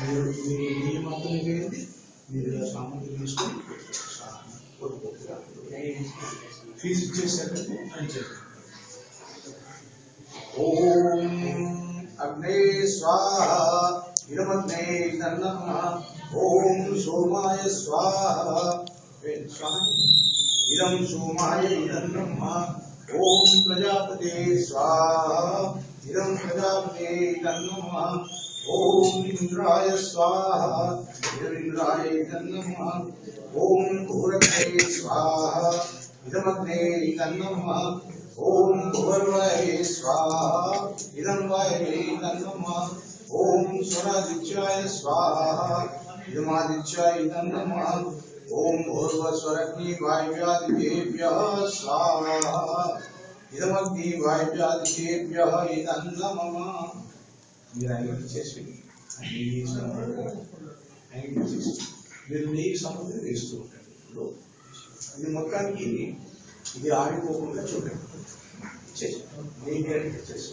మీరు మాత్రం ఏంటి మీరు సామాన్లు తీసుకొని ఫీజు ఇచ్చేసారంటే అని చెప్పి ఓం అగ్నే స్వాహ ఇరమగ్నే నమః ఓం సోమాయ స్వాహ ఇదం సోమాయ ఇదం నమః ఓం ప్రజాపతే స్వాహ ఇదం ప్రజాపతే ఇదం నమః ఓం ఇంద్రాయ స్వాహ ఇదం ఇంద్రాయ ఇదం నమః ఓం భూరగ్నే స్వాహ ఇదమగ్నే ఇదం నమః ఓం భువర్వహే స్వాహ ఇదం వహే ఇదం నమః ఓం స్వరాదిత్యాయ స్వాహ ఇదమాదిత్యాయ ఇదం నమః ఓం భూర్వస్వరగ్ని వాయువ్యాదికేభ్యః స్వాహ ఇదమగ్ని వాయువ్యాదికేభ్యః ఇదం నమః. మీరు ఆయన చేసి మీరు నెయ్యి సముద్రం వేస్తూ ఉంటారు. ఇది మొత్తానికి ఇది ఆడిపోకుండా చూడండి. నెయ్యి చేసి